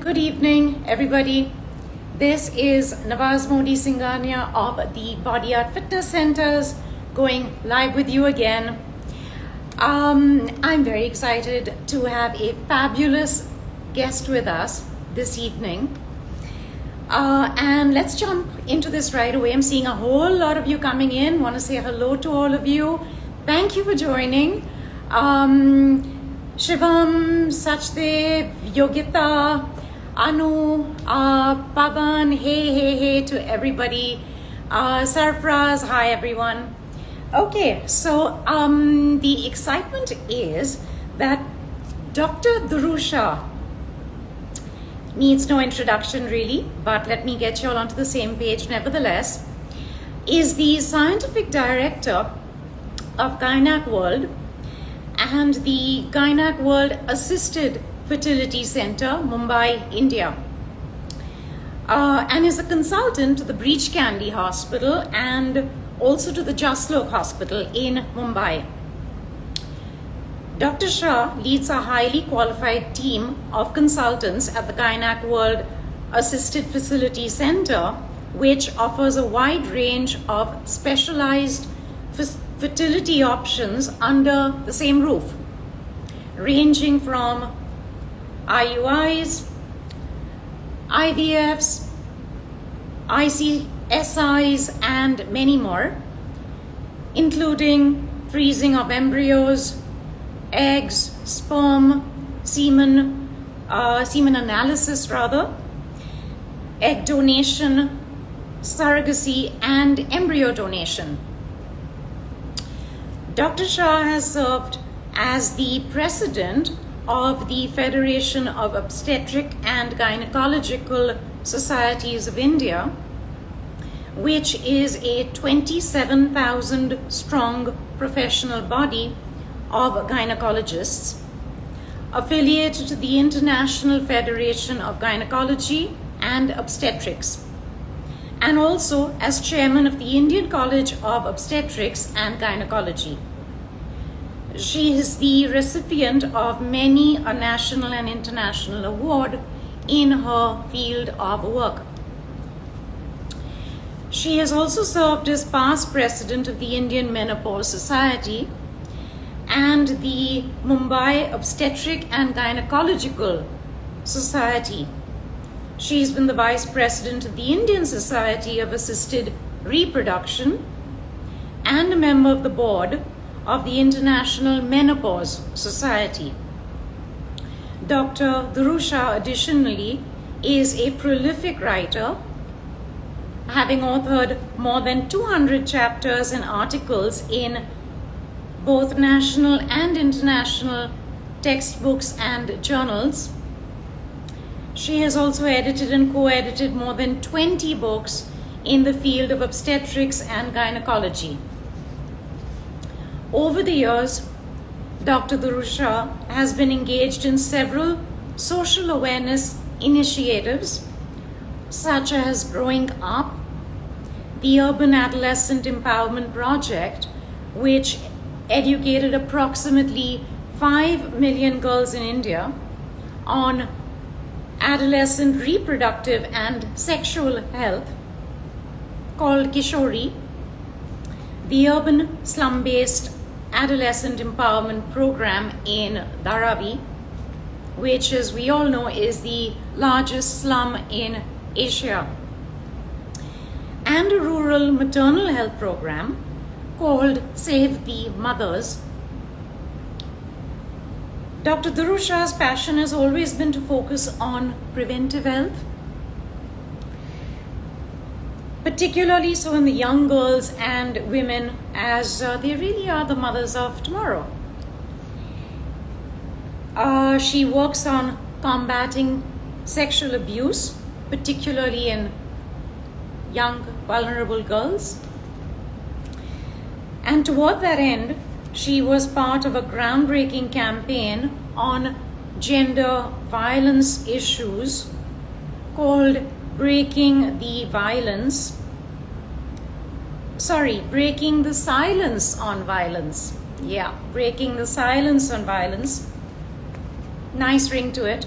Good evening, everybody. This is Nawaz Modi Singhania of the Body Art Fitness Centers going live with you again. I'm very excited to have a fabulous guest with us this evening. And let's jump into this right away. I'm seeing a whole lot of you coming in. Want to say hello to all of you. Thank you for joining. 𝗟𝗶𝘃𝗁𝗲𝗄𝗏, Yogita, Anu, Pavan, hey to everybody. Sarfraz, hi everyone. Okay, so the excitement is that Dr. Durucha needs no introduction really, but let me get you all onto the same page nevertheless, is the scientific director of Gynaecworld and the Gynaecworld Assisted Fertility Center, Mumbai, India, and is a consultant to the Breach Candy Hospital and also to the Jaslok Hospital in Mumbai. Dr. Shah leads a highly qualified team of consultants at the Gynaecworld Assisted Fertility Center, which offers a wide range of specialized fertility options under the same roof, ranging from IUIs, IVFs, ICSIs, and many more, including freezing of embryos, eggs, sperm, semen analysis rather, egg donation, surrogacy, and embryo donation. Dr. Shah has served as the president of the Federation of Obstetric and Gynaecological Societies of India, which is a 27,000 strong professional body of gynecologists affiliated to the International Federation of Gynecology and Obstetrics, and also as chairman of the Indian College of Obstetrics and Gynecology. She is the recipient of many a national and international award in her field of work. She has also served as past president of the Indian Menopause Society and the Mumbai Obstetric and Gynaecological Society. She's been the vice president of the Indian Society of Assisted Reproduction and a member of the board of the International Menopause Society. Dr. Durucha additionally is a prolific writer, having authored more than 200 chapters and articles in both national and international textbooks and journals. She has also edited and co-edited more than 20 books in the field of obstetrics and gynecology. Over the years, Dr. Durucha has been engaged in several social awareness initiatives, such as Growing Up, the Urban Adolescent Empowerment Project, which educated approximately 5 million girls in India on adolescent reproductive and sexual health, called Kishori, the Urban Slum-Based Adolescent Empowerment Program in Dharavi, which, as we all know, is the largest slum in Asia, and a rural maternal health program called Save the Mothers. Dr. Durucha's passion has always been to focus on preventive health, particularly so in the young girls and women, as they really are the mothers of tomorrow. She works on combating sexual abuse, particularly in young, vulnerable girls. And toward that end, she was part of a groundbreaking campaign on gender violence issues called Breaking the Silence on Violence. Yeah, Breaking the Silence on Violence. Nice ring to it.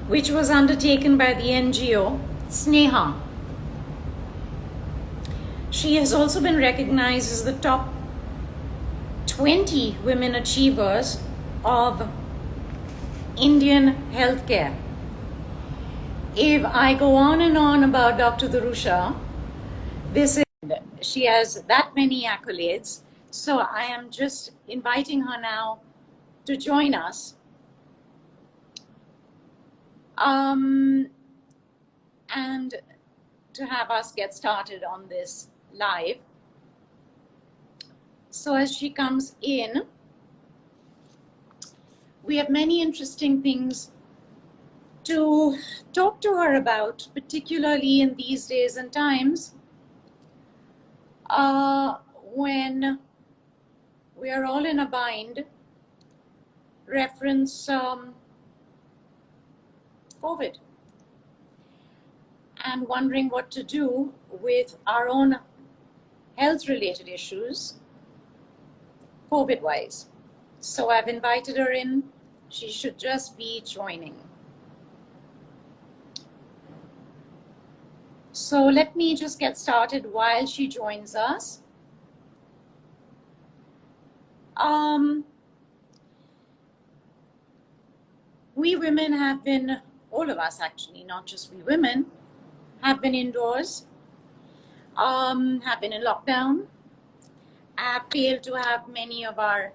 which was undertaken by the NGO Sneha. She has also been recognized as the top 20 women achievers of Indian healthcare. If I go on and on about Dr. Durucha, she has that many accolades. So I am just inviting her now to join us. And to have us get started on this live. So as she comes in, we have many interesting things to talk to her about, particularly in these days and times when we are all in a bind, reference COVID, and wondering what to do with our own health-related issues, COVID-wise. So I've invited her in. She should just be joining. So let me just get started while she joins us. We women have been, all of us actually, not just we women, have been indoors, have been in lockdown, have failed to have many of our,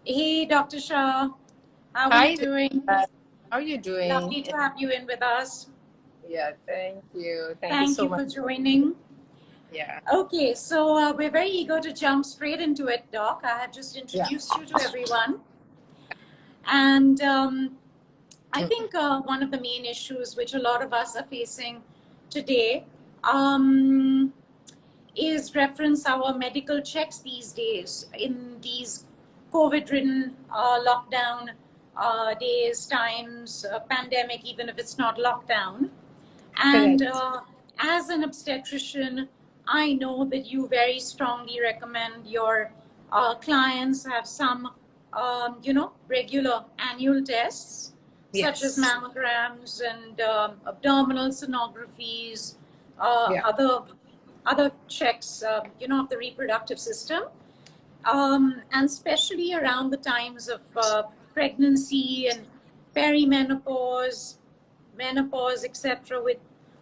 hey Dr. Shah, how are you doing? How are you doing? Lovely to have you in with us. Yeah, thank you. Thank you so you much for joining. Yeah. Okay, so we're very eager to jump straight into it, Doc. I have just introduced you to everyone. And I think one of the main issues which a lot of us are facing today is reference our medical checks these days in these COVID-ridden lockdown days, times, pandemic, even if it's not lockdown. And as an obstetrician, I know that you very strongly recommend your clients have some, regular annual tests, such as mammograms and abdominal sonographies, other checks, of the reproductive system, and especially around the times of pregnancy and perimenopause, menopause, etc., with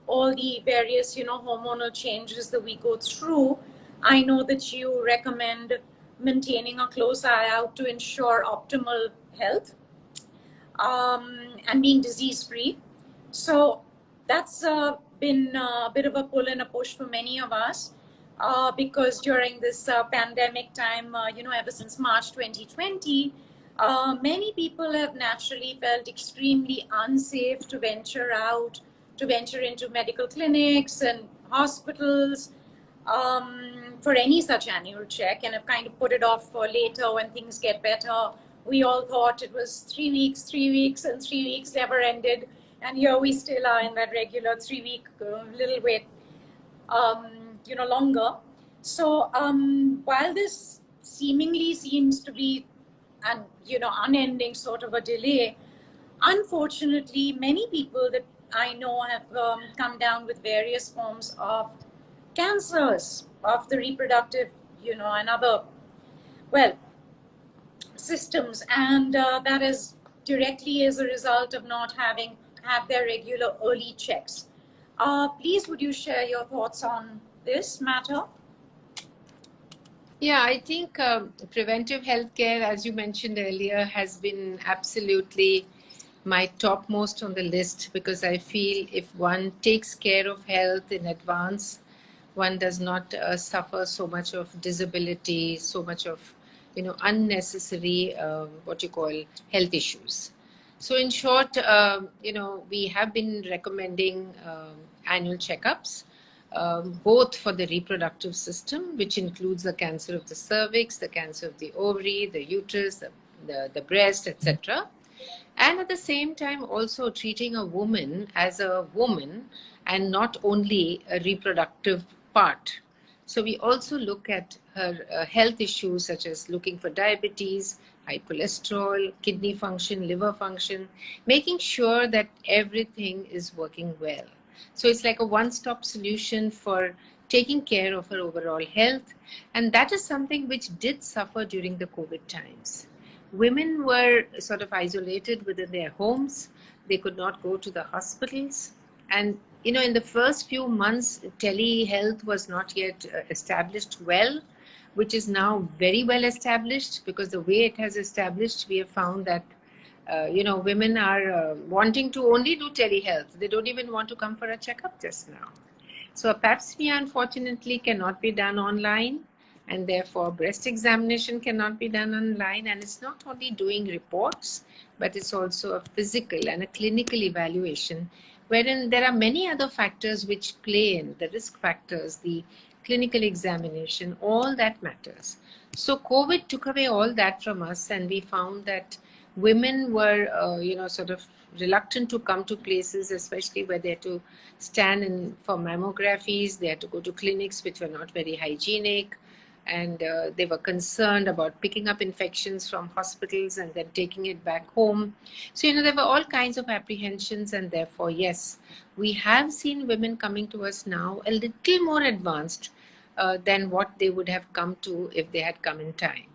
all the various, hormonal changes that we go through. I know that you recommend maintaining a close eye out to ensure optimal health and being disease-free. So that's been a bit of a pull and a push for many of us because during this pandemic time, ever since March 2020, many people have naturally felt extremely unsafe to venture out, to venture into medical clinics and hospitals for any such annual check, and have kind of put it off for later when things get better. We all thought it was 3 weeks, and 3 weeks never ended. And here we still are in that regular 3-week little wait, longer. So while this seemingly seems to be an, unending sort of a delay, unfortunately, many people that I know have come down with various forms of cancers of the reproductive, and other, systems. And that is directly as a result of not having had their regular early checks. Please, would you share your thoughts on this matter? Yeah, I think preventive healthcare, as you mentioned earlier, has been absolutely my topmost on the list, because I feel if one takes care of health in advance, one does not suffer so much of disability, so much of, unnecessary, health issues. So in short, we have been recommending annual checkups, both for the reproductive system, which includes the cancer of the cervix, the cancer of the ovary, the uterus, the breast, etc. And at the same time, also treating a woman as a woman and not only a reproductive part. So we also look at her health issues, such as looking for diabetes, high cholesterol, kidney function, liver function, making sure that everything is working well. So it's like a one-stop solution for taking care of her overall health. And that is something which did suffer during the COVID times. Women were sort of isolated within their homes. They could not go to the hospitals. And, you know, in the first few months, telehealth was not yet established well, which is now very well established, because the way it has established, we have found that, you know, women are wanting to only do telehealth. They don't even want to come for a checkup just now. So a pap smear, unfortunately, cannot be done online, and therefore breast examination cannot be done online. And it's not only doing reports, but it's also a physical and a clinical evaluation, wherein there are many other factors which play in, the risk factors, the clinical examination, all that matters. So COVID took away all that from us, and we found that women were, you know, sort of reluctant to come to places, especially where they had to stand in for mammographies. They had to go to clinics which were not very hygienic, and they were concerned about picking up infections from hospitals and then taking it back home. So, you know, there were all kinds of apprehensions, and therefore, yes, we have seen women coming to us now a little more advanced than what they would have come to if they had come in time.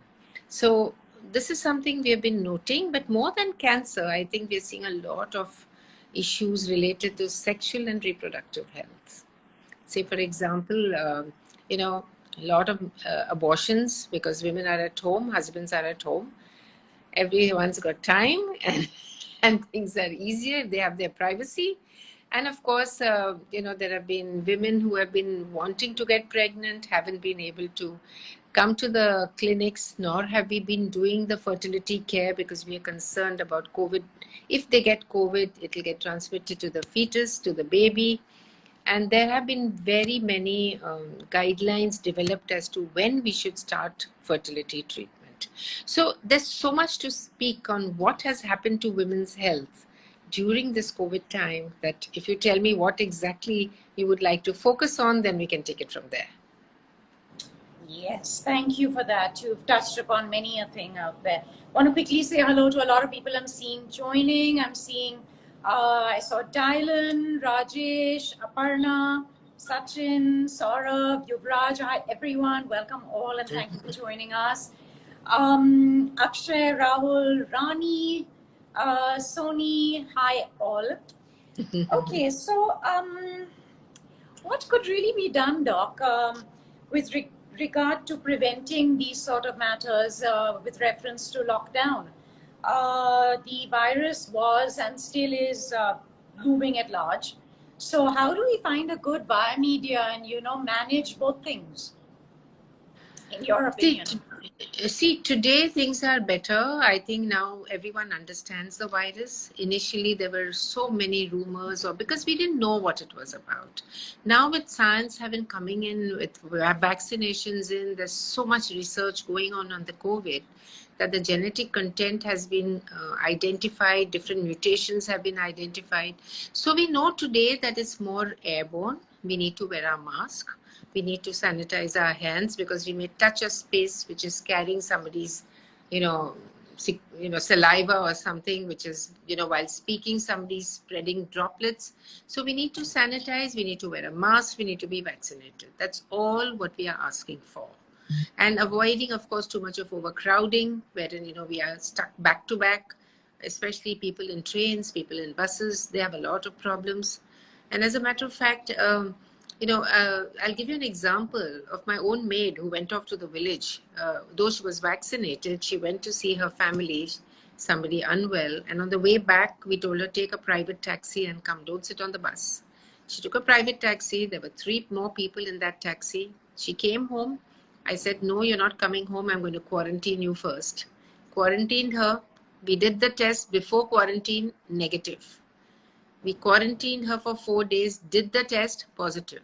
So this is something we have been noting, but more than cancer, I think we're seeing a lot of issues related to sexual and reproductive health. Say, for example, you know, a lot of abortions, because women are at home, husbands are at home. Everyone's got time, and things are easier. They have their privacy. And of course, you know, there have been women who have been wanting to get pregnant, haven't been able to come to the clinics, nor have we been doing the fertility care, because we are concerned about COVID. If they get COVID, it will get transmitted to the fetus, to the baby. And there have been very many guidelines developed as to when we should start fertility treatment. So there's so much to speak on what has happened to women's health during this COVID time, that if you tell me what exactly you would like to focus on, then we can take it from there. Yes, thank you for that. You've touched upon many a thing out there. Want to quickly say hello to a lot of people I'm seeing joining. I'm seeing, I saw Dylan, Rajesh, Aparna, Sachin, Saurabh, Yuvraj. Hi, everyone. Welcome all, and thank you for joining us. Akshay, Rahul, Rani, Sony. Hi, all. Okay, so what could really be done, Doc, with regard to preventing these sort of matters with reference to lockdown? The virus was and still is looming at large. So how do we find a good biomedia and, you know, manage both things, in your opinion? See, today things are better. I think now everyone understands the virus. Initially, there were so many rumors, or because we didn't know what it was about. Now with science having coming in, with vaccinations in, there's so much research going on the COVID, that the genetic content has been identified, different mutations have been identified. So we know today that it's more airborne. We need to wear our mask. We need to sanitize our hands, because we may touch a space which is carrying somebody's, saliva or something, which is, while speaking, somebody's spreading droplets. So we need to sanitize, we need to wear a mask, we need to be vaccinated. That's all what we are asking for. And avoiding, of course, too much of overcrowding, wherein, we are stuck back to back, especially people in trains, people in buses. They have a lot of problems. And as a matter of fact, I'll give you an example of my own maid who went off to the village. Though she was vaccinated, she went to see her family, somebody unwell. And on the way back, we told her, take a private taxi and come, don't sit on the bus. She took a private taxi. There were 3 more people in that taxi. She came home. I said, no, you're not coming home. I'm going to quarantine you first. Quarantined her. We did the test before quarantine, negative. We quarantined her for 4 days, did the test, positive.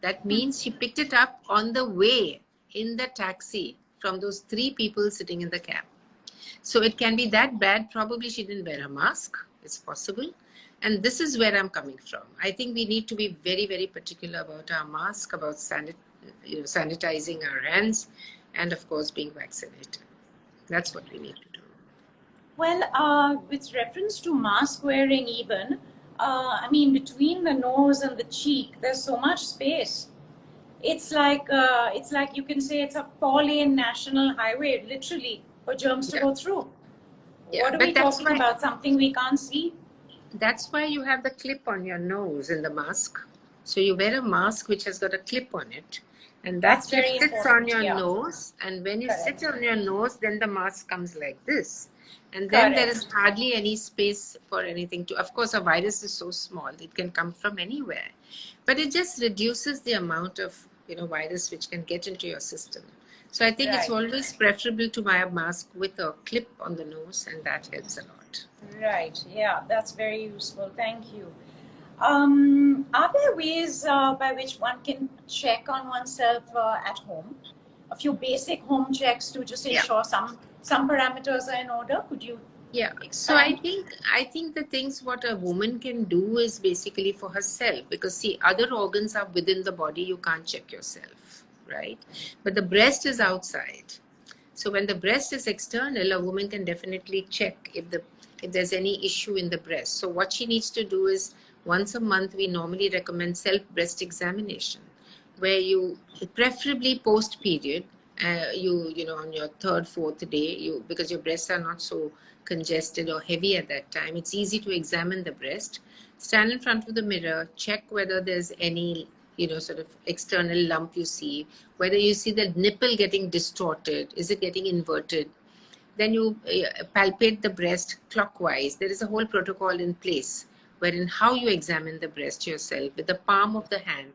That means she picked it up on the way in the taxi from those 3 people sitting in the cab. So it can be that bad. Probably she didn't wear a mask. It's possible. And this is where I'm coming from. I think we need to be very, very particular about our mask, about sanitizing our hands, and of course being vaccinated. That's what we need to do. Well, with reference to mask wearing even, I mean, between the nose and the cheek, there's so much space. It's like you can say it's a 4-lane national highway, literally, for germs to go through. Yeah, What are but we that's talking about? Something we can't see? That's why you have the clip on your nose in the mask. So you wear a mask which has got a clip on it, and that clip sits on your nose, and when you sit on your nose, then the mask comes like this. And then there is hardly any space for anything to, of course, a virus is so small, it can come from anywhere. But it just reduces the amount of, virus which can get into your system. So I think it's always preferable to wear a mask with a clip on the nose, and that helps a lot. Right, yeah, that's very useful. Thank you. Are there ways by which one can check on oneself at home? A few basic home checks to just ensure some parameters are in order. Could you expand? So I think the things what a woman can do is basically for herself, because see, other organs are within the body, you can't check yourself, right? But the breast is outside. So when the breast is external, a woman can definitely check if there's any issue in the breast. So what she needs to do is, once a month, we normally recommend self-breast examination, where you, preferably post-period, on your third, fourth day, because your breasts are not so congested or heavy at that time, it's easy to examine the breast. Stand in front of the mirror, check whether there's any sort of external lump you see, whether you see the nipple getting distorted, is it getting inverted. Then you palpate the breast clockwise. There is a whole protocol in place wherein how you examine the breast yourself with the palm of the hand.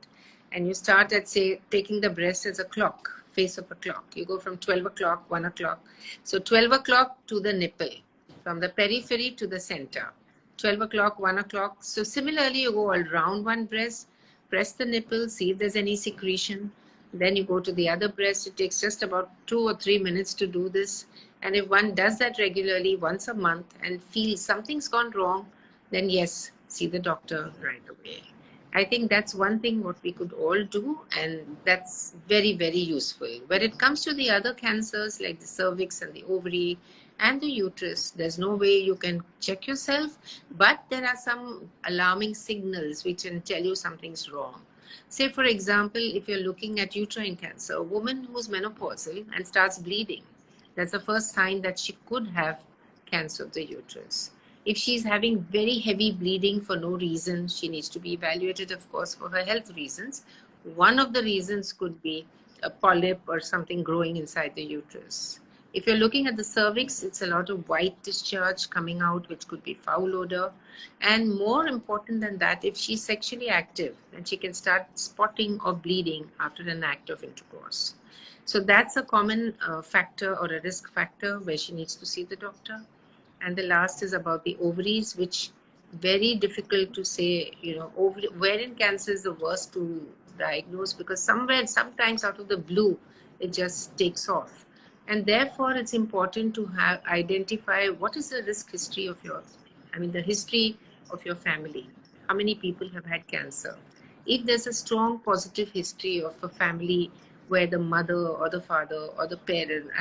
And you start at, say, taking the breast as a clock, face of a clock. You go from 12 o'clock, 1 o'clock. So 12 o'clock to the nipple, from the periphery to the center. 12 o'clock, 1 o'clock. So similarly, you go all round one breast, press the nipple, see if there's any secretion. Then you go to the other breast. It takes just about 2 or 3 minutes to do this. And if one does that regularly, once a month, and feels something's gone wrong, then yes, see the doctor right away. I think that's one thing what we could all do, and that's very, very useful. When it comes to the other cancers like the cervix and the ovary and the uterus, there's no way you can check yourself, but there are some alarming signals which can tell you something's wrong. Say, for example, if you're looking at uterine cancer, a woman who's menopausal and starts bleeding, that's the first sign that she could have cancer of the uterus. If she's having very heavy bleeding for no reason, she needs to be evaluated, of course, for her health reasons. One of the reasons could be a polyp or something growing inside the uterus. If you're looking at the cervix, it's a lot of white discharge coming out, which could be foul odor. And more important than that, if she's sexually active, then she can start spotting or bleeding after an act of intercourse. So that's a common factor or a risk factor where she needs to see the doctor. And the last is about the ovaries, which very difficult to say, ovarian cancer is the worst to diagnose, because sometimes out of the blue, it just takes off. And therefore, it's important to identify what is the risk history of the history of your family. How many people have had cancer? If there's a strong positive history of a family where the mother or the father or the parent,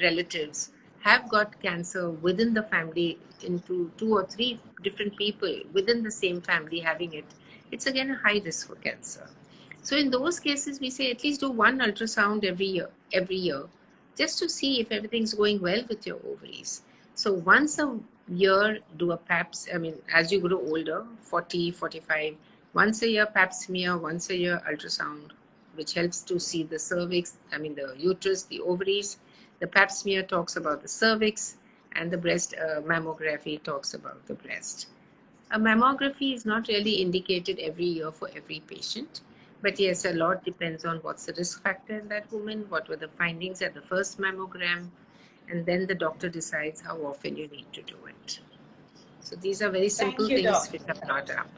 relatives, have got cancer within the family, into 2 or 3 different people within the same family having it, it's again a high risk for cancer. So in those cases, we say at least do 1 ultrasound every year, just to see if everything's going well with your ovaries. So once a year, do a PAPS, as you grow older, 40, 45, once a year pap smear, once a year ultrasound, which helps to see the cervix, the uterus, the ovaries. The pap smear talks about the cervix, and the breast mammography talks about the breast. A mammography is not really indicated every year for every patient, but yes, a lot depends on what's the risk factor in that woman, what were the findings at the first mammogram, and then the doctor decides how often you need to do it. So these are very simple things which are brought up.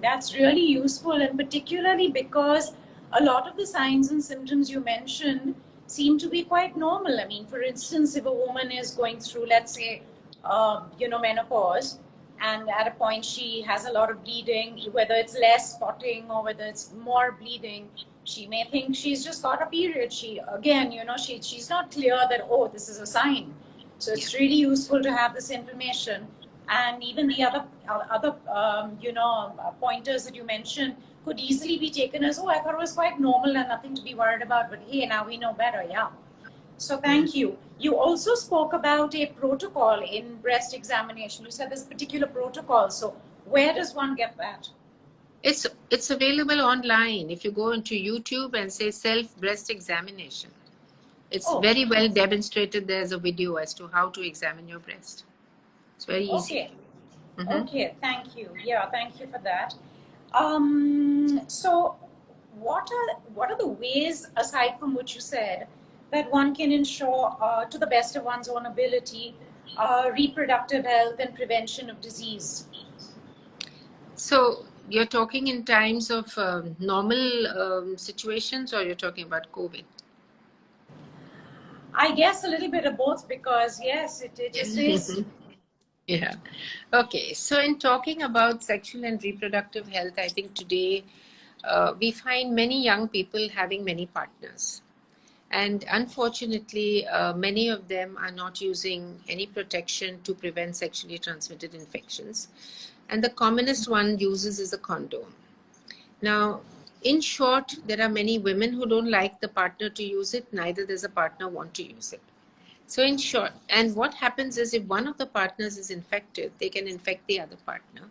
That's really useful, and particularly because a lot of the signs and symptoms you mentioned seem to be quite normal. For instance, if a woman is going through, let's say, menopause, and at a point she has a lot of bleeding, whether it's less spotting or whether it's more bleeding, she may think she's just got a period. Again, she's not clear that, oh, this is a sign. So it's really useful to have this information. And even the other pointers that you mentioned could easily be taken as, oh, I thought it was quite normal and nothing to be worried about, but hey, now we know better. Yeah. So thank you. You also spoke about a protocol in breast examination. You said this particular protocol. So where does one get that? It's available online. If you go into YouTube and say breast examination, it's very well demonstrated. There's a video as to how to examine your breast. It's very easy. Okay. Okay, thank you. Yeah, thank you for that. So what are the ways, aside from what you said, that one can ensure, to the best of one's own ability, reproductive health and prevention of disease? So you're talking in times of normal situations, or you're talking about COVID? I guess a little bit of both, because yes, it just is. Yeah. Okay. So in talking about sexual and reproductive health, I think today we find many young people having many partners. And unfortunately, many of them are not using any protection to prevent sexually transmitted infections. And the commonest one uses is a condom. Now, in short, there are many women who don't like the partner to use it, neither does a partner want to use it. So in short, and what happens is if one of the partners is infected, they can infect the other partner.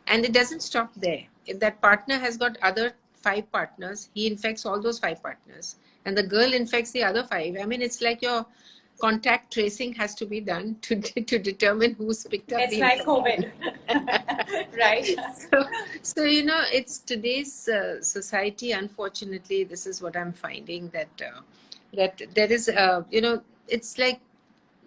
And it doesn't stop there. If that partner has got other 5 partners, he infects all those 5 partners. And the girl infects the other 5. I mean, it's like your contact tracing has to be done to determine who's picked up the infection. It's like COVID. Right. So, it's today's society, unfortunately, this is what I'm finding, that there is, it's like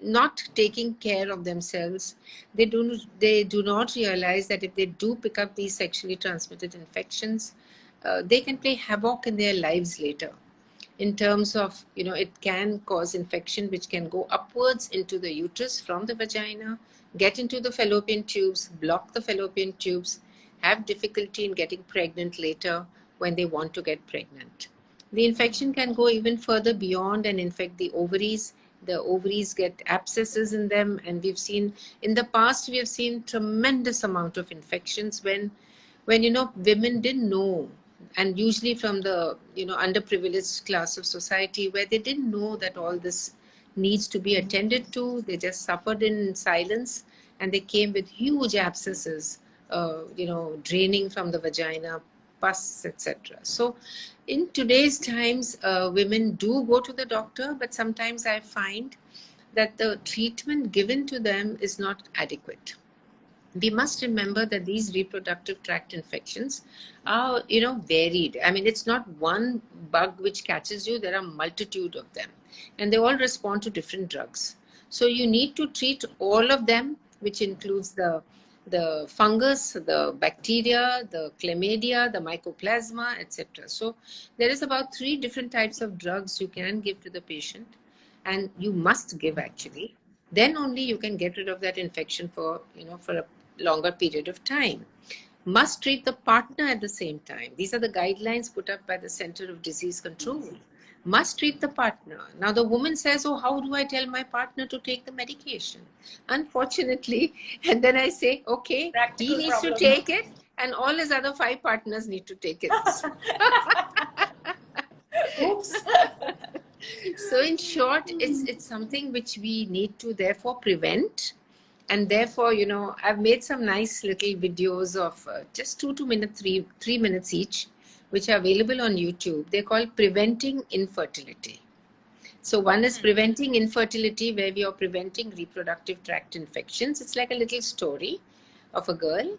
not taking care of themselves. They do not realize that if they do pick up these sexually transmitted infections, they can play havoc in their lives later. In terms of, it can cause infection which can go upwards into the uterus from the vagina, get into the fallopian tubes, block the fallopian tubes, have difficulty in getting pregnant later when they want to get pregnant. The infection can go even further beyond and infect the ovaries. The ovaries get abscesses in them, and in the past we have seen tremendous amount of infections when women didn't know. And usually from the underprivileged class of society, where they didn't know that all this needs to be attended to. They just suffered in silence, and they came with huge abscesses, draining from the vagina, pus, etc. So in today's times, women do go to the doctor, but sometimes I find that the treatment given to them is not adequate. We must remember that these reproductive tract infections are, varied. I mean, it's not one bug which catches you. There are multitude of them, and they all respond to different drugs. So you need to treat all of them, which includes the fungus, the bacteria, the chlamydia, the mycoplasma, etc. So there is about 3 different types of drugs you can give to the patient, and you must give actually. Then only you can get rid of that infection for a longer period of time. Must treat the partner at the same time. These are the guidelines put up by the Center of Disease Control. Must treat the partner. Now the woman says, oh, how do I tell my partner to take the medication? Unfortunately, and then I say, okay, he needs to take it, and all his other 5 partners need to take it. Oops. So in short, it's something which we need to therefore prevent. And therefore, I've made some nice little videos of just 2 minutes, 3 minutes each, which are available on YouTube. They're called Preventing Infertility. So one is Preventing Infertility, where we are preventing reproductive tract infections. It's like a little story of a girl.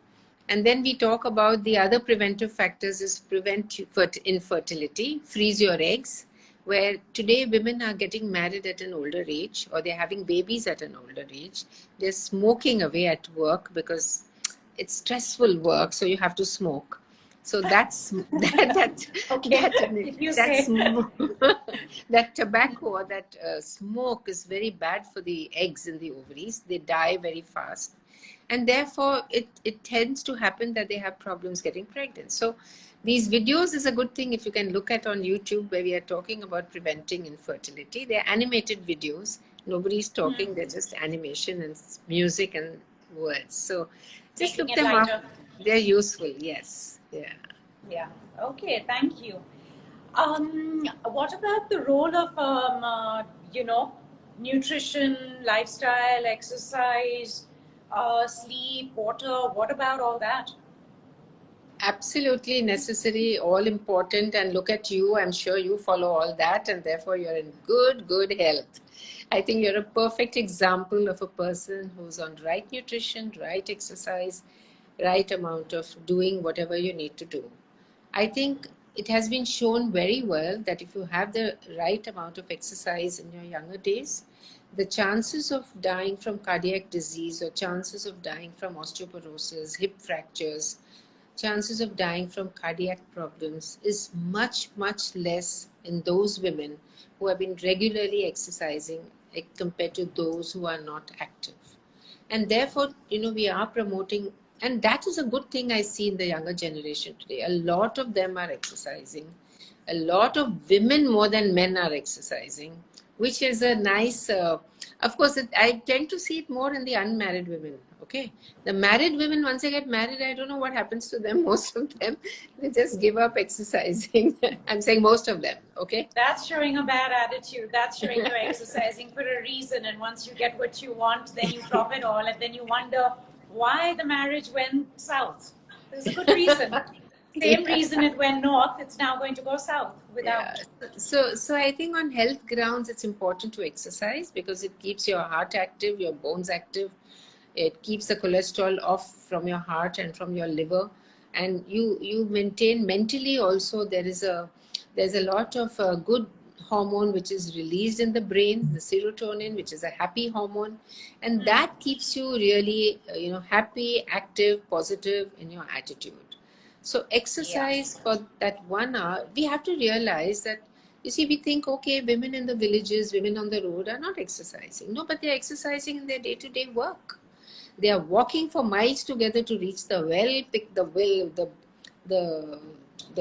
And then we talk about the other preventive factors is Prevent Infertility, Freeze Your Eggs, where today women are getting married at an older age, or they're having babies at an older age. They're smoking away at work because it's stressful work, so you have to smoke. So that tobacco or that smoke is very bad for the eggs in the ovaries. They die very fast. and therefore it tends to happen that they have problems getting pregnant. So these videos is a good thing if you can look at on YouTube, where we are talking about preventing infertility. They're animated videos. Nobody's talking, they're just animation and music and words. So just Making look it them lighter. up. They're useful, yes. Yeah. Yeah. Okay. Thank you. What about the role of nutrition, lifestyle, exercise, sleep, water? What about all that? Absolutely necessary, all important, and look at you. I'm sure you follow all that, and therefore you're in good health. I think you're a perfect example of a person who's on right nutrition, right exercise, right amount of doing whatever you need to do. I think it has been shown very well that if you have the right amount of exercise in your younger days, the chances of dying from cardiac disease or chances of dying from osteoporosis, hip fractures, chances of dying from cardiac problems is much less in those women who have been regularly exercising compared to those who are not active. And therefore, we are promoting, and that is a good thing I see in the younger generation today. A lot of them are exercising. A lot of women more than men are exercising, which is a nice, of course, I tend to see it more in the unmarried women. Okay. The married women, once they get married, I don't know what happens to them. Most of them, they just give up exercising. I'm saying most of them. Okay. That's showing a bad attitude. That's showing you're exercising for a reason. And once you get what you want, then you drop it all. And then you wonder why the marriage went south. There's a good reason. Same reason it went north, it's now going to go south without. Yeah. So I think on health grounds, it's important to exercise because it keeps your heart active, your bones active. It keeps the cholesterol off from your heart and from your liver, and you maintain mentally also. There's a lot of good hormone which is released in the brain, the serotonin, which is a happy hormone, and that keeps you really happy, active, positive in your attitude. So exercise for that 1 hour, we have to realize that, you see, we think, okay, women in the villages, women on the road are not exercising. No, but they're exercising in their day-to-day work. They are walking for miles together to reach the well, pick the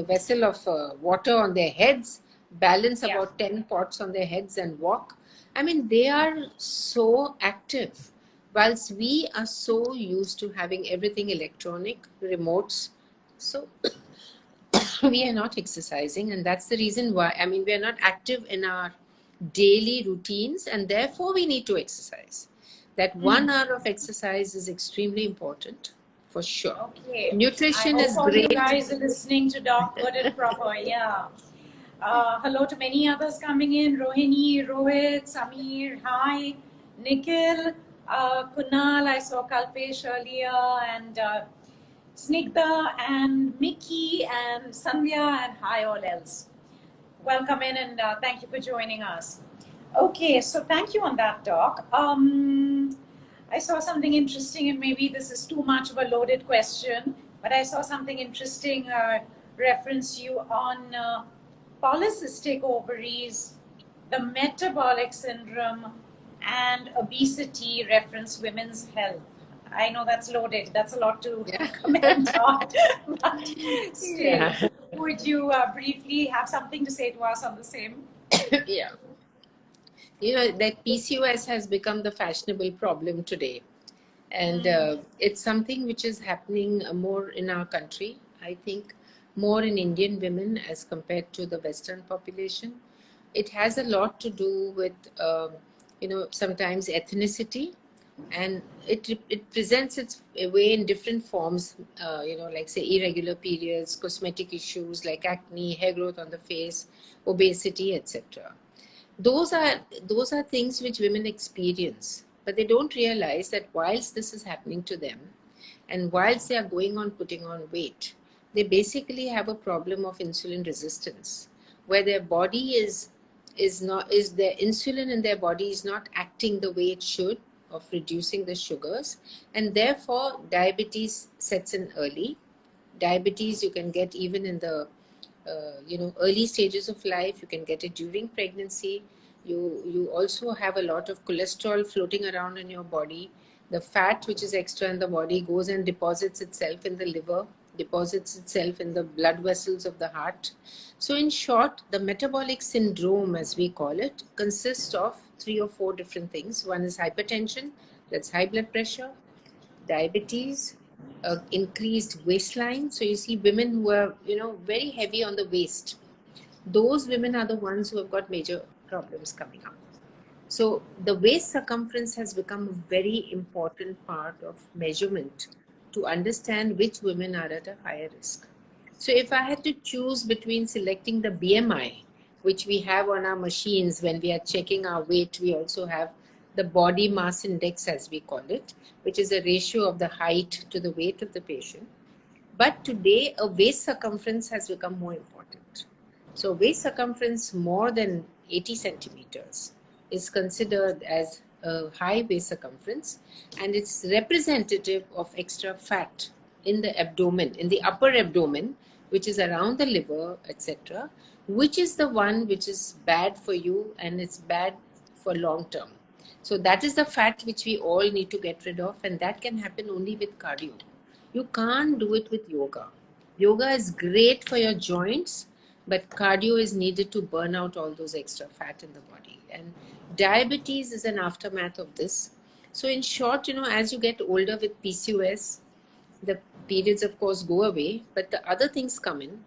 vessel of water on their heads, balance about 10 pots on their heads and walk. I mean, they are so active. Whilst we are so used to having everything electronic, remotes, so we are not exercising, and that's the reason why. I mean, we are not active in our daily routines, and therefore we need to exercise. That 1 hour of exercise is extremely important, for sure. Okay. Nutrition is all great. You guys are listening to Doc Got It Proper. Yeah. Hello to many others coming in. Rohini, Rohit, Samir, hi. Nikhil, Kunal, I saw Kalpesh earlier, and Snigdha and Mickey and Sandhya, and hi all else. Welcome in, and thank you for joining us. Okay, so thank you on that, Doc. I saw something interesting, and maybe this is too much of a loaded question, but I saw something interesting reference you on polycystic ovaries, the metabolic syndrome, and obesity reference women's health. I know that's loaded. That's a lot to comment on. But still, would you briefly have something to say to us on the same? Yeah. That PCOS has become the fashionable problem today. And it's something which is happening more in our country, I think, more in Indian women as compared to the Western population. It has a lot to do with, sometimes ethnicity, and it presents its way in different forms, like say irregular periods, cosmetic issues like acne, hair growth on the face, obesity, etc. Those are things which women experience, but they don't realize that whilst this is happening to them, and whilst they are going on putting on weight, they basically have a problem of insulin resistance, where their body is their insulin in their body is not acting the way it should, of reducing the sugars, and therefore diabetes sets in early. Diabetes you can get even in the early stages of life. You can get it during pregnancy. You also have a lot of cholesterol floating around in your body. The fat which is extra in the body goes and deposits itself in the liver, deposits itself in the blood vessels of the heart. So in short, the metabolic syndrome, as we call it, consists of 3 or 4 different things. One is hypertension, that's high blood pressure, diabetes, increased waistline. So you see women who are, very heavy on the waist. Those women are the ones who have got major problems coming up. So the waist circumference has become a very important part of measurement to understand which women are at a higher risk. So if I had to choose between selecting the BMI, which we have on our machines when we are checking our weight, we also have the body mass index, as we call it, which is a ratio of the height to the weight of the patient. But today, a waist circumference has become more important. So waist circumference more than 80 centimeters is considered as a high waist circumference, and it's representative of extra fat in the abdomen, in the upper abdomen, which is around the liver, etc., which is the one which is bad for you and it's bad for long term. So that is the fat which we all need to get rid of, and that can happen only with cardio. You can't do it with yoga. Yoga is great for your joints, but cardio is needed to burn out all those extra fat in the body. And diabetes is an aftermath of this. So in short, as you get older with PCOS, the periods of course go away, but the other things come in,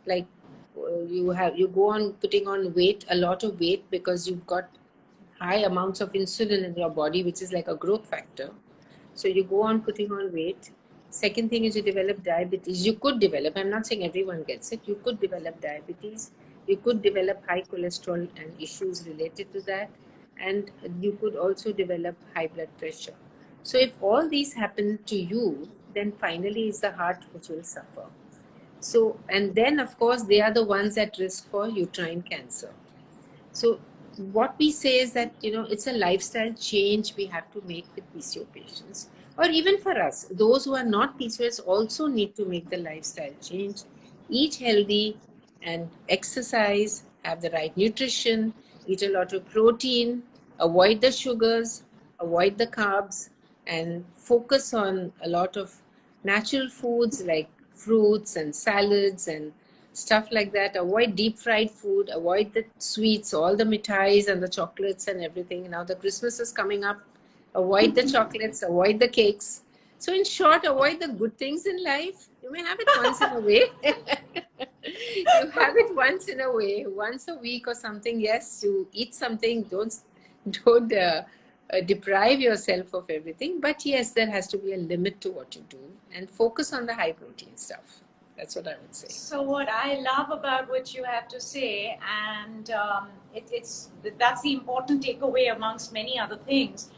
like you go on putting on weight, a lot of weight, because you've got high amounts of insulin in your body, which is like a growth factor. So you go on putting on weight. Second thing is you develop diabetes. You could develop, I'm not saying everyone gets it, you could develop diabetes. You could develop high cholesterol and issues related to that. And you could also develop high blood pressure. So if all these happen to you, then finally it's the heart which will suffer. So, and then of course they are the ones at risk for uterine cancer. So what we say is that, it's a lifestyle change we have to make with PCO patients. Or even for us, those who are not PCOS also need to make the lifestyle change. Eat healthy and exercise, have the right nutrition, eat a lot of protein, avoid the sugars, avoid the carbs, and focus on a lot of natural foods like fruits and salads and stuff like that. Avoid deep fried food, avoid the sweets, all the mithais and the chocolates and everything. Now the Christmas is coming up. Avoid the chocolates, avoid the cakes. So in short, avoid the good things in life. You may have it once in a way. You have it once in a way, once a week or something. Yes, you eat something. Don't deprive yourself of everything. But yes, there has to be a limit to what you do, and focus on the high protein stuff. That's what I would say. So what I love about what you have to say, and that's the important takeaway amongst many other things,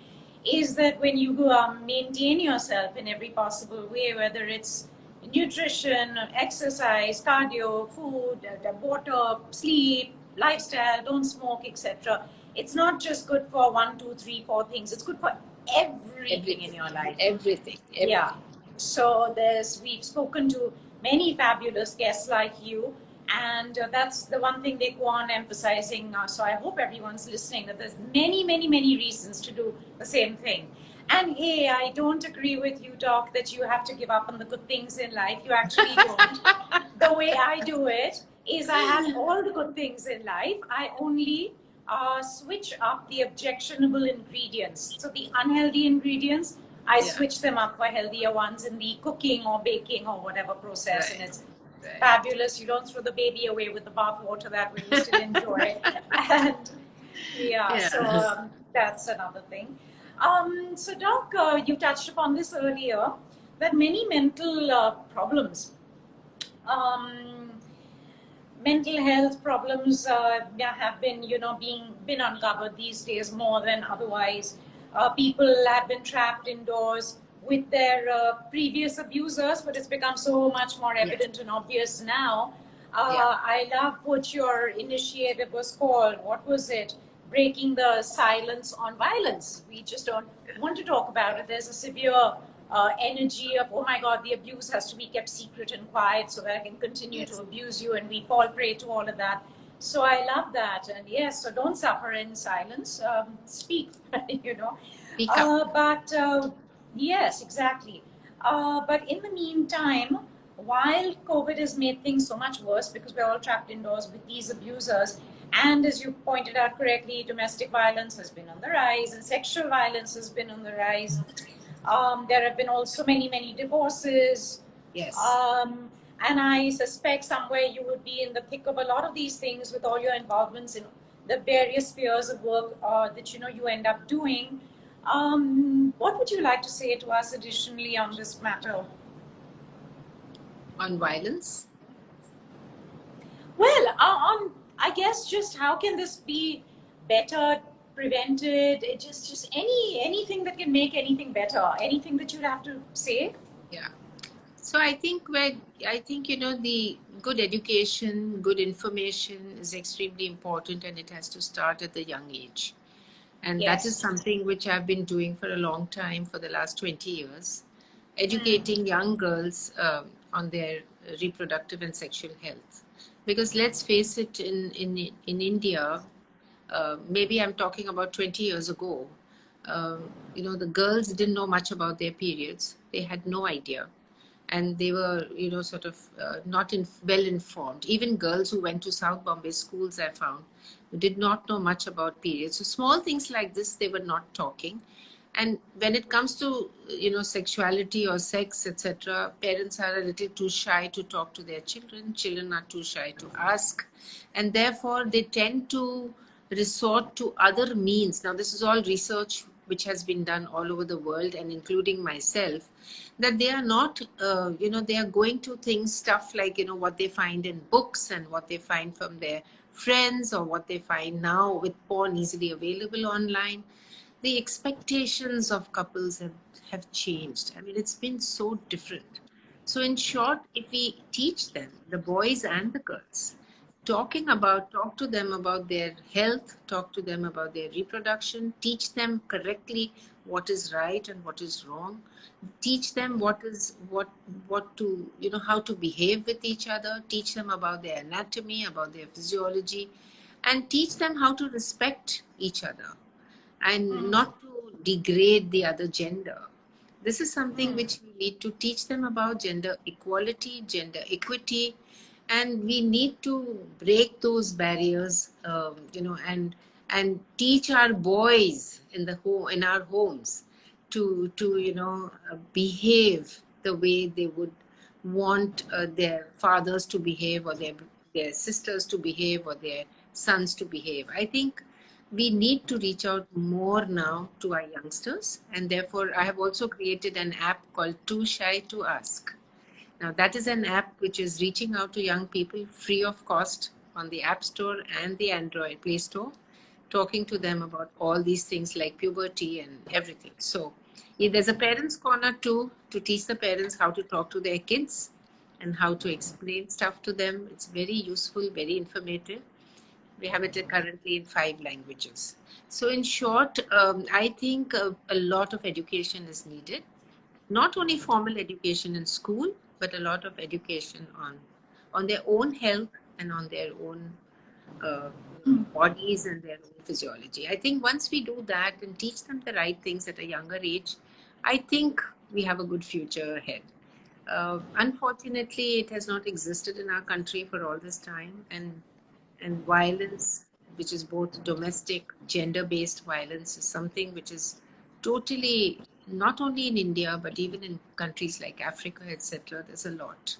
is that when you maintain yourself in every possible way, whether it's nutrition, exercise, cardio, food, water, sleep, lifestyle, don't smoke, etc., it's not just good for 1, 2, 3, 4 things. It's good for everything in your life. Everything. Yeah. So we've spoken to many fabulous guests like you, and that's the one thing they go on emphasizing. So I hope everyone's listening, that there's many, many, many reasons to do the same thing. And hey, I don't agree with you, Doc, that you have to give up on the good things in life. You actually don't. The way I do it is I have all the good things in life. I only switch up the objectionable ingredients. So the unhealthy ingredients, I switch them up for healthier ones in the cooking or baking or whatever process. Right. And it's fabulous. You don't throw the baby away with the bath water, that we still enjoy. And so that's another thing. So Doc, you touched upon this earlier, that many mental problems, mental health problems have been, been uncovered these days more than otherwise. People have been trapped indoors with their previous abusers, but it's become so much more evident and obvious now. I love what your initiative was called. What was it? Breaking the silence on violence. We just don't want to talk about it. There's a severe energy of, oh my God, the abuse has to be kept secret and quiet so that I can continue to abuse you, and we fall prey to all of that. So I love that. And yes, so don't suffer in silence. Speak, Speak up. But Yes, exactly. But in the meantime, while COVID has made things so much worse because we're all trapped indoors with these abusers, and as you pointed out correctly, domestic violence has been on the rise and sexual violence has been on the rise. There have been also many, many divorces. Yes. And I suspect somewhere you would be in the thick of a lot of these things with all your involvements in the various spheres of work that you end up doing. What would you like to say to us additionally on this matter? On violence? Well, I guess just how can this be better prevented? Just anything that can make anything better. Anything that you'd have to say? Yeah. So I think the good education, good information is extremely important, and it has to start at a young age. And Yes. that is something which I've been doing for a long time, for the last 20 years, educating young girls on their reproductive and sexual health. Because let's face it, in India, maybe I'm talking about 20 years ago, the girls didn't know much about their periods. They had no idea. And they were, sort of not well informed. Even girls who went to South Bombay schools, I found, did not know much about periods. So small things like this, they were not talking. And when it comes to, sexuality or sex, etc., parents are a little too shy to talk to their children. Children are too shy to ask. And therefore, they tend to resort to other means. Now, this is all research which has been done all over the world, and including myself, that they are not, they are going to stuff like, what they find in books and what they find from their friends, or what they find now with porn easily available online. The expectations of couples have changed. I mean, it's been so different. So in short, if we teach them, the boys and the girls, talk to them about their health, talk to them about their reproduction, teach them correctly what is right and what is wrong, teach them what to, how to behave with each other, teach them about their anatomy, about their physiology, and teach them how to respect each other and not to degrade the other gender. This is something which we need to teach them about: gender equality, gender equity, and we need to break those barriers, and teach our boys in our homes to behave the way they would want their fathers to behave, or their sisters to behave, or their sons to behave. I think we need to reach out more now to our youngsters, and therefore I have also created an app called Too Shy to Ask. Now that is an app which is reaching out to young people free of cost on the App Store and the Android Play Store, talking to them about all these things like puberty and everything. So there's a parents' corner too, to teach the parents how to talk to their kids and how to explain stuff to them. It's very useful, very informative. We have it currently in 5 languages. So in short, I think a lot of education is needed. Not only formal education in school, but a lot of education on their own health and on their own bodies and their own physiology. I think once we do that and teach them the right things at a younger age, I think we have a good future ahead. Unfortunately, it has not existed in our country for all this time, and violence, which is both domestic, gender-based violence, is something which is totally, not only in India, but even in countries like Africa, etc. There's a lot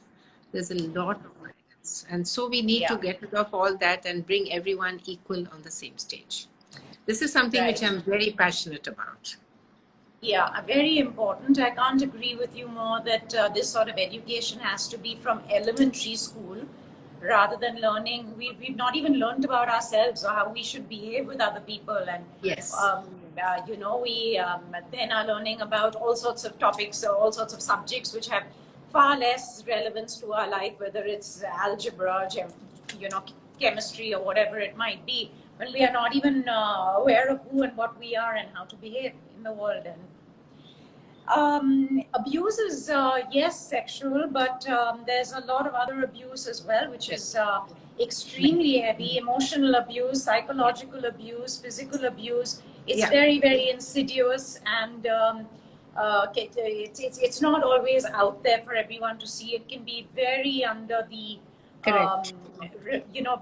of violence. And so we need to get rid of all that and bring everyone equal on the same stage. This is something which I'm very passionate about. Yeah, very important. I can't agree with you more that this sort of education has to be from elementary school, rather than learning. We've not even learned about ourselves or how we should behave with other people. And yes, we then are learning about all sorts of topics or all sorts of subjects which have far less relevance to our life, whether it's algebra, chemistry, or whatever it might be, when we are not even aware of who and what we are and how to behave in the world. And abuse is, yes, sexual, but there's a lot of other abuse as well, which is extremely heavy. Emotional abuse, psychological abuse, physical abuse. It's very, very insidious. And it's not always out there for everyone to see. It can be very under the Correct.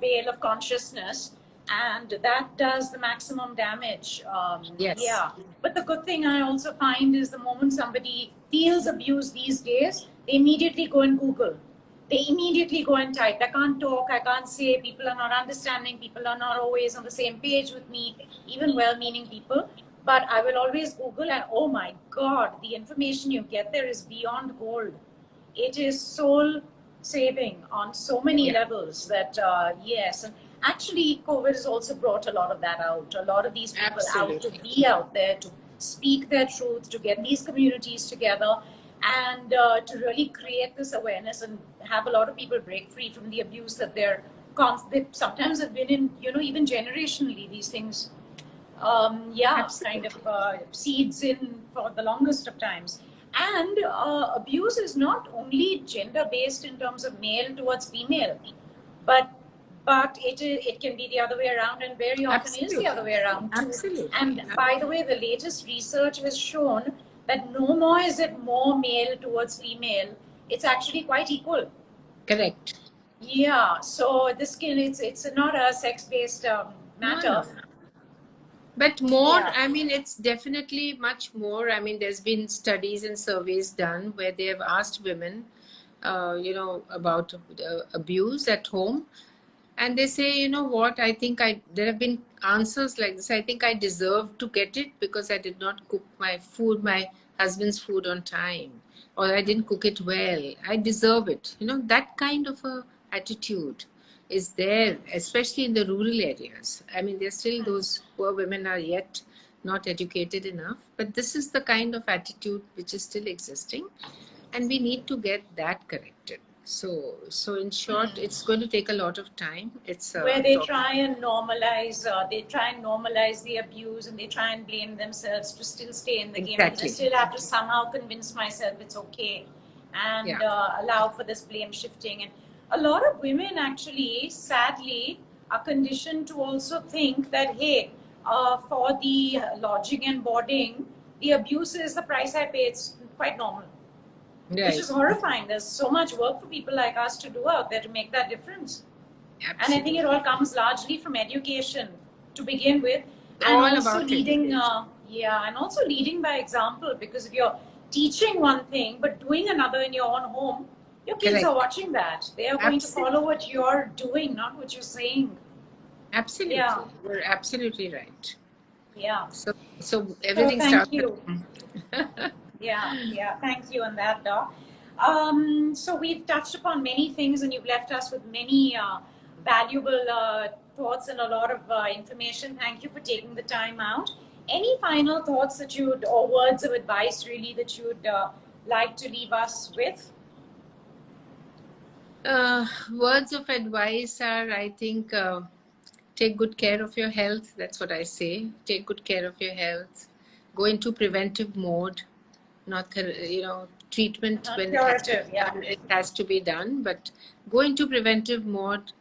veil of consciousness, and that does the maximum damage. Yes. Yeah, but the good thing I also find is the moment somebody feels abused these days, they immediately go and Google. They immediately go and type. I can't talk, I can't say, people are not understanding, people are not always on the same page with me, even well-meaning people. But I will always Google, and oh my God, the information you get there is beyond gold. It is soul saving on so many levels that, yes. And actually, COVID has also brought a lot of that out. A lot of these people out to be out there, to speak their truth, to get these communities together, and to really create this awareness and have a lot of people break free from the abuse that they sometimes have been in, even generationally, these things, kind of seeds in for the longest of times. And abuse is not only gender-based in terms of male towards female, but it can be the other way around, and very often is the other way around too. Absolutely. And by the way, the latest research has shown that no more is it more male towards female. It's actually quite equal. Correct. Yeah. So it's not a sex-based matter. No. But more, I mean, it's definitely much more. I mean, there's been studies and surveys done where they have asked women, about abuse at home. And they say, you know what, there have been answers like this. I think I deserve to get it because I did not cook my husband's food on time, or I didn't cook it well. I deserve it. That kind of a attitude is there, especially in the rural areas. I mean, there's still those poor women are yet not educated enough, but this is the kind of attitude which is still existing, and we need to get that corrected. So in short, it's going to take a lot of time. It's where they try and normalize the abuse, and they try and blame themselves to still stay in the game. Exactly. I still have to somehow convince myself it's okay, and allow for this blame shifting. And a lot of women actually, sadly, are conditioned to also think that, hey, for the lodging and boarding, the abuse is the price I pay. It's quite normal. Right. Which is horrifying. There's so much work for people like us to do out there to make that difference. Absolutely. And I think it all comes largely from education to begin with, and all also about leading, and also leading by example. Because if you're teaching one thing but doing another in your own home, your kids are watching that. They are going to follow what you're doing, not what you're saying. Absolutely, you're absolutely right. Yeah. So everything starts. Thank you. Yeah, thank you on that, Doc. So we've touched upon many things, and you've left us with many valuable thoughts and a lot of information. Thank you for taking the time out. Any final thoughts or words of advice really that you'd like to leave us with? Words of advice are, I think, take good care of your health. That's what I say. Take good care of your health. Go into preventive mode. Not treatment not when curative, it has to be done, but go into preventive mode.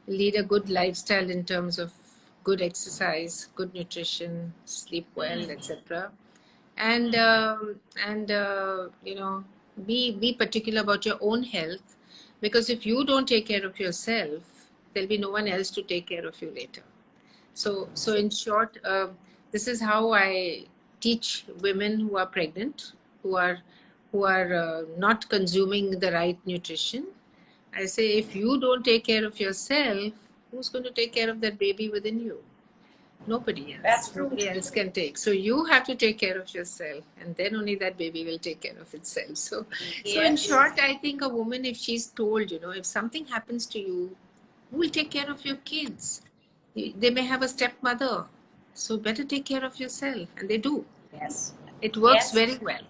Lead a good lifestyle in terms of good exercise, good nutrition, sleep well, etc. And be particular about your own health, because if you don't take care of yourself, there'll be no one else to take care of you later. So in short, this is how I teach women who are pregnant, who are not consuming the right nutrition. I say, if you don't take care of yourself, who's going to take care of that baby within you? Nobody else. That's true. Nobody else can take. So you have to take care of yourself, and then only that baby will take care of itself. So in short, I think a woman, if she's told, if something happens to you, who will take care of your kids? They may have a stepmother. So better take care of yourself. And they do. Yes. It works very well.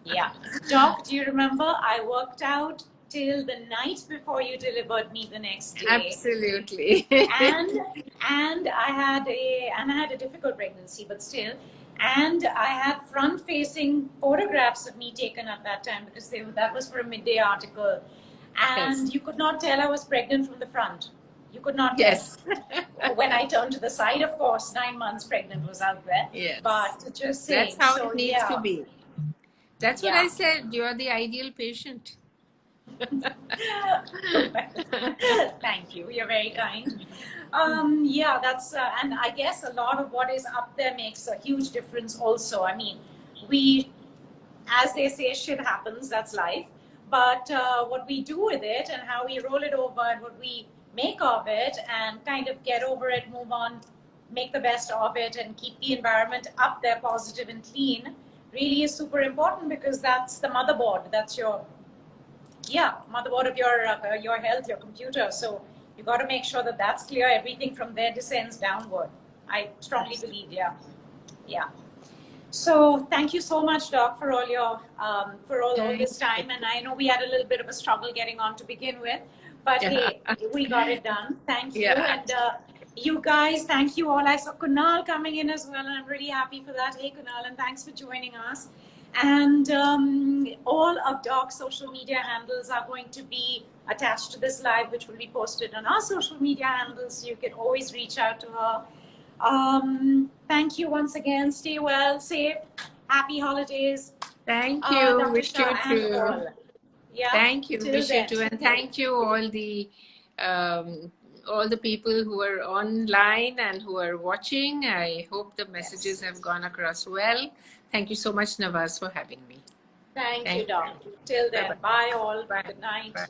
Yeah. Doc, do you remember I worked out till the night before you delivered me the next day? Absolutely. and I had a difficult pregnancy, but still. And I had front-facing photographs of me taken at that time, because that was for a midday article. And you could not tell I was pregnant from the front. You could not guess. When I turned to the side, of course, 9 months pregnant was out there. Yes. But just saying. That's how it needs to be. That's what Yeah. I said. You're the ideal patient. Thank you. You're very kind. Yeah, that's, and I guess a lot of what is up there makes a huge difference also. I mean, we, as they say, shit happens, that's life. But what we do with it and how we roll it over and what we make of it and kind of get over it, move on, make the best of it and keep the environment up there positive and clean really is super important, because that's the motherboard. That's your, yeah, motherboard of your health, your computer. So you got to make sure that that's clear. Everything from there descends downward. I strongly believe, yeah. Yeah. So thank you so much, Doc, for all your for all this time. And I know we had a little bit of a struggle getting on to begin with, but hey, we got it done. Thank you. And you guys, thank you all. I saw Kunal coming in as well, and I'm really happy for that. Hey, Kunal, and thanks for joining us. And all of Doc's social media handles are going to be attached to this live, which will be posted on our social media handles. So you can always reach out to her. Thank you once again. Stay well, safe, happy holidays. Thank you. Dr. Wish you Shah too. Yeah. Thank you. Till Wish then. you too. And thank you all the people who are online and who are watching. I hope the messages have gone across well. Thank you so much, Nawaz, for having me. Thank you, Doc. Till then. Bye all. Bye. Good night. Bye.